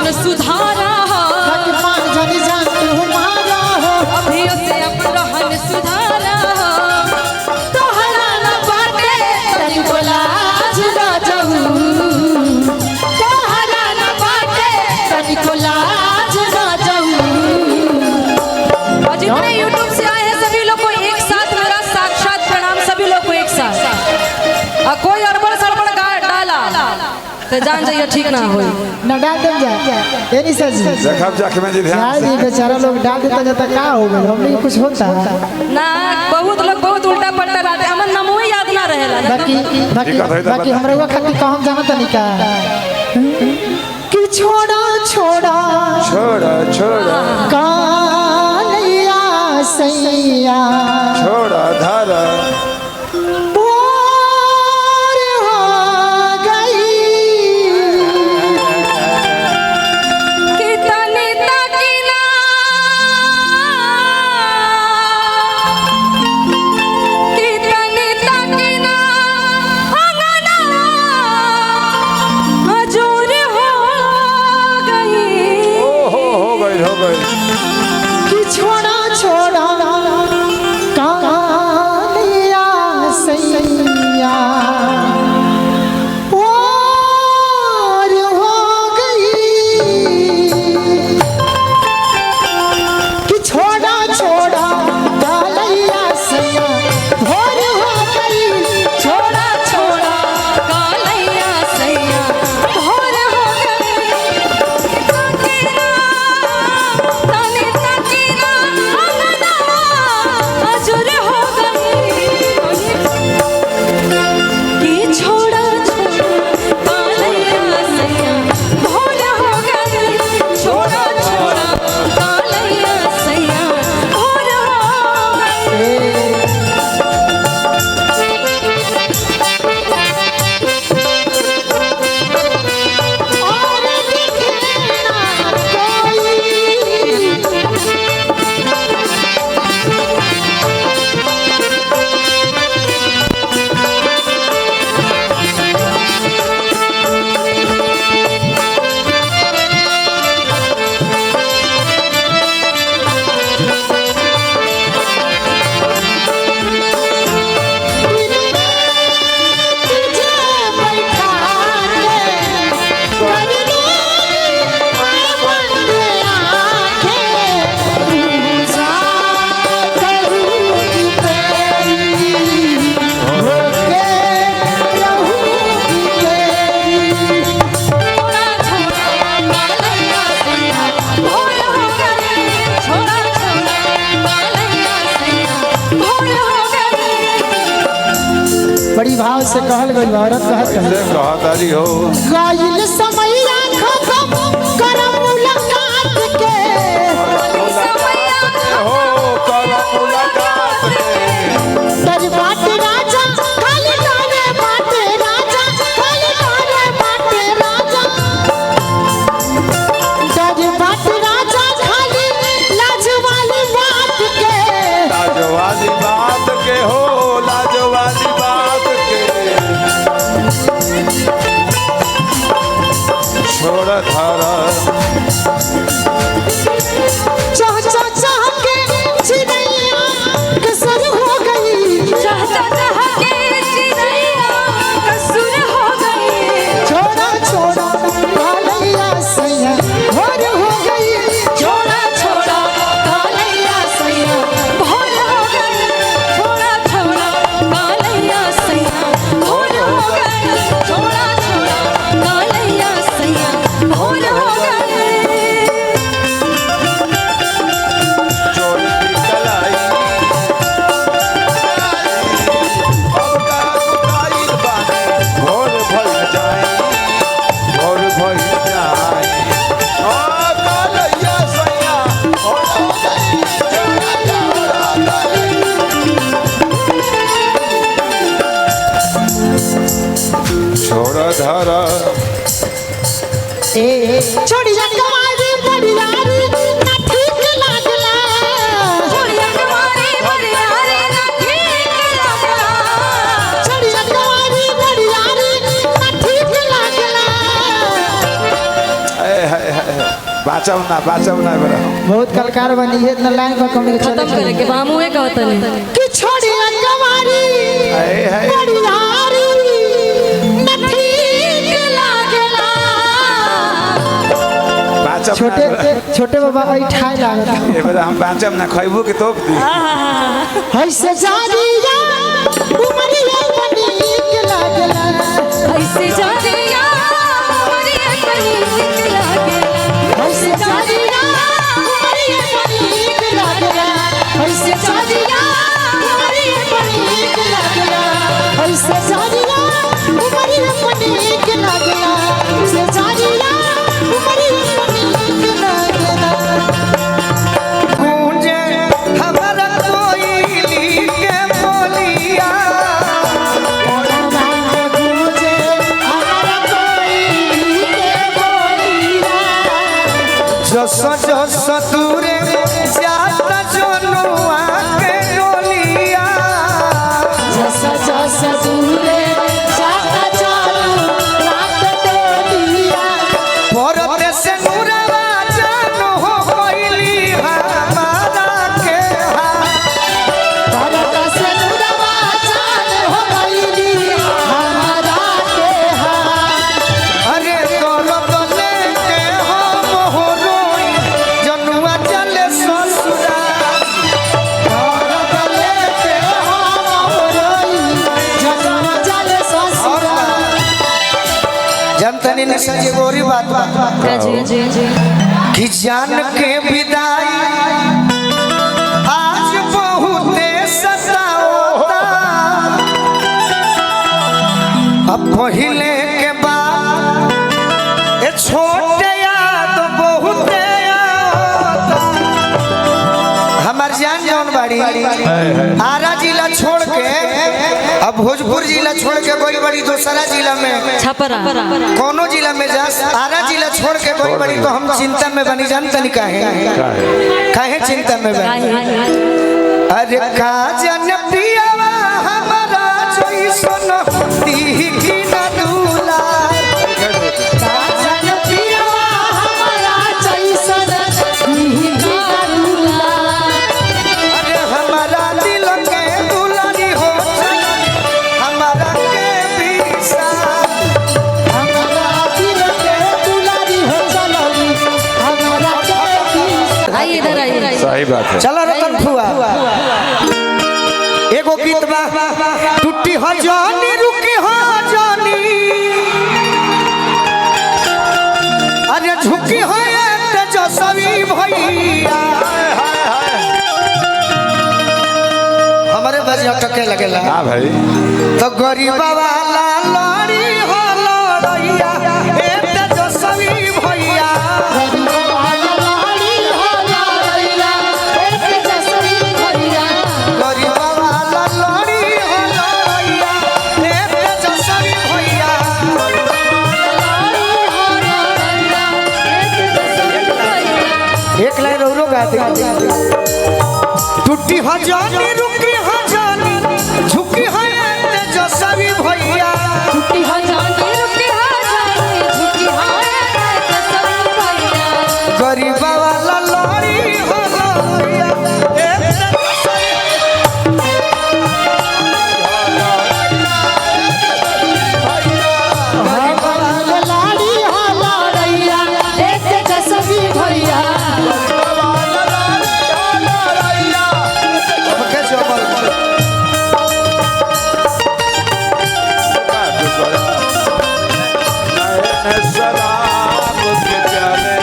रहन सुधारा हो, जानी जान तू मारा हो, अभी से अपन रहन सुधारा हो। तोहरा न बाटे तनिको लाज राजहू, तोहरा न बाटे तनिको लाज राजहू। और जितने यूट्यूब से आए हैं सभी लोग को एक साथ मेरा साक्षात प्रणाम, सभी लोग को एक साथ। और कोई अड़बड़ सड़बड़ डाला तो जान जाइए ठीक ना हो, न डाल दे जा एनी सर जी देखब जाके में जी ध्यान से बेचारा लोग डाल देता जाता का हो गए, हमने कुछ होता ना। बहुत लोग बहुत उल्टा पलटा रहते, हमर नामो याद ना रहेला। बाकी हमरा वो खातिर कहम जाना तनी का कि छोड़ा छोड़ा छोड़ा छोड़ा कालिया सैया छोड़ा धारा बड़ी भाव से कहल गई औरत कहतारी हो गाइल समैया खत्म कर मुलाकात के हो कर मुलाकात तज बाट राजा खाली गाने बाटे राजा खाली गाने बाटे राजा तज बाट राजा खाली लाज वाली बात के लाज वाली बात के हो लाज वाली बात छोड़ धारा चाह चाह चाह के चिड़ैया कसर हो गई, चाह चाह के चिड़ैया कसुर हो गई। छोड़ा छोड़ा कालिया सैया भोर हो गई, छोड़ा छोड़ा कालिया सैया भोर हो गई। छोड़ा छोड़ा कालिया सैया भोर हो गई। छोड़ा छोड़ा कालिया सैया भोर हो गई। चोर की कलाई अब का बुकाई बाने भोर भई जाए भोर भई जाए ओ कालिया सैया हो छोड़ धारा ए छोड़िया कमारी बड़ियारी ना ठीक लागला, छोड़िया कमारी बड़ियारी ना ठीक लागला, छोड़िया कमारी बड़ियारी ना ठीक लागला। हाय हाय हाय बाचब ना बड़ा बहुत कलकार बनी है इतना लाइन पर कमी खत्म करे के बामुए का होता नहीं कि छोड़ी कवारी है बड़ी हारी नथी के लागला बाचब छोटे छोटे बाबा आई ठाई लागला ये बड़ा हम बाचब ना खइबो के तोप दी ऐसे जादिया उमरिया बनी के लागला ऐसे जादिया उमरिया बनी के लागला ऐसे जादिया उमरिया बनी के लागला ऐसे जादिया उमरिया बनी के लागला ऐसे जादिया उमरिया बनी के लागला ऐसे जादिया उमरिया बनी के लागला गूंजे हमारा कोयली के बोलिया गूंजे हमारा कोयली के बोलिया जस जस दूरे जाता जनुआ के डोलिया जैसा जैसा दूरे जाता चालू रात डोलिया परते से नूरवा जानो हो कोयली हमारा के भारत से नुरवा चाल हो गईली हमारा के हाथ अरे तोलो तले के हो मोहरोई जनुआ चले ससुरा भारत लेके हम रोई जन्म जल ससुरा जनतनी ने सजे गोरी बात जी कि जान के विदाई आज बहुते सतावता अब पहिले के बाद ए छोटे याद बहुते आवता हमार जान जौन बाड़ी आरा जिला छोड़ के अब भोजपुर जिला छोड़ के कोई बड़ी दूसरा जिला में छपरा कोनो जिला में जा आरा जिला छोड़ के कोई बड़ी तो हम चिंता में बनी जानते नहीं काहे चिंता में बनी अरे का जन पियावा हमारा जैसन दीही न दूला जन पियवा हमारा जैसन ही दूला अरे हमारा दिल के दुलारी हो हमारा के पीसा हमारा दिल के दुलारी हो चलली हमारा के पीस आइए इधर आइए सही बात है चलो रतन फुआ एगो गीत बा टूटी हो जानी रुकी हो जानी अरे झुकी हो तेजस्वी भैया हमारे बजे टके लगेला हाँ भाई तो गरीबा वाला लड़ी हो लड़ैया ए तेजस्वी भैया गरीबा वाला लड़ी हो लड़ैया ए तेजस्वी भैया एक लाइन रो गा दे टूटी हो जानी रुकी हो जानी झुकी हो तेजस्वी भैया गरीबा वाला लड़ी हो लड़ैया ए तेजस्वी हमके जमल शराब के प्याले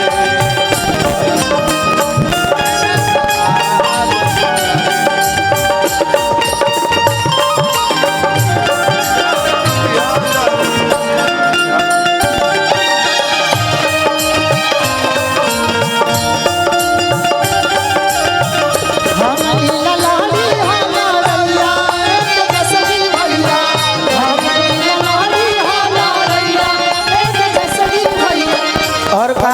और का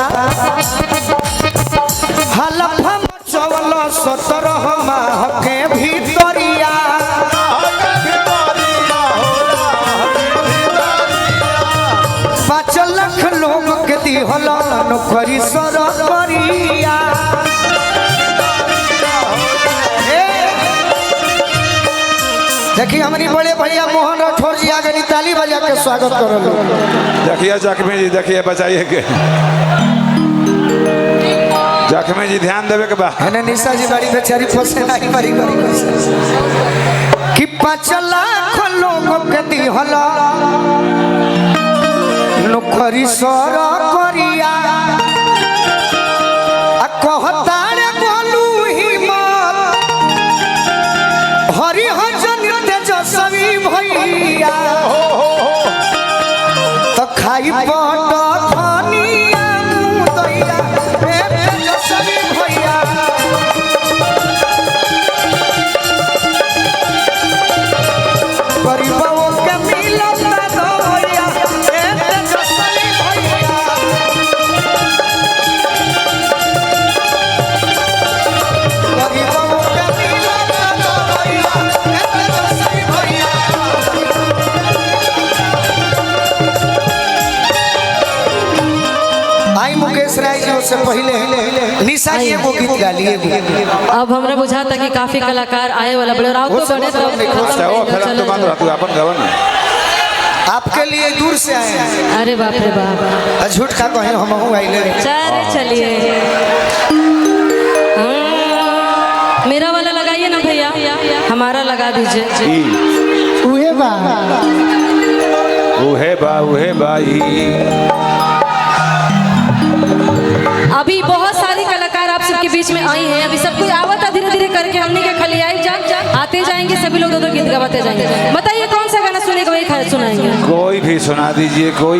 हलफा चवल 17 माह के भीतरिया 5 लाख लोग के दिहल नौकरी सरकरिया देखिए हमारी बड़े भैया मोहन राठौर जी आगे नी ताली बजा के स्वागत करो। देखिए जख्मी जी, देखिए बचाइए के जख्मी जी ध्यान देवे के बाद है निशा जी बड़ी बेचारी फंसे नहीं बड़ी कि 5 लाख लोगों के दिहला नौकरी सर करिया आ कहता रे बोलू हिम्मत हरि हजन तेजस्वी भैया तो खाई बट धनिया मुदैया ए तेजस्वी भैया गरीबों के मिलत दया ए तेजस्वी भैया गरीबों के मिलत दया ए तेजस्वी भैया। आई मुकेश राय जी से पहले निशा जी एगो गीत गा लिए। अब हमरा बुझाता कि काफी कलाकार आए वाला बड़े राव तो बड़े तो अच्छा वो फिर हम तो मान रहा तू अपन गवन आपके लिए दूर से आए हैं। अरे बाप रे बाप, झूठ का कहे हम हूँ आइले चलिए मेरा वाला लगाइए ना भैया, हमारा लगा दीजिए। उहे बा उहे बाई। अभी बहुत सारी कलाकार आप सबके बीच में आई हैं, अभी सब कोई आवत धीरे धीरे करके हमने के खाली आई आते जाएंगे, सभी लोग दो गीत गवाते जाएंगे। बताइए कौन सा गाना सुनेगा वही सुनाएंगे। कोई भी सुना दीजिए कोई।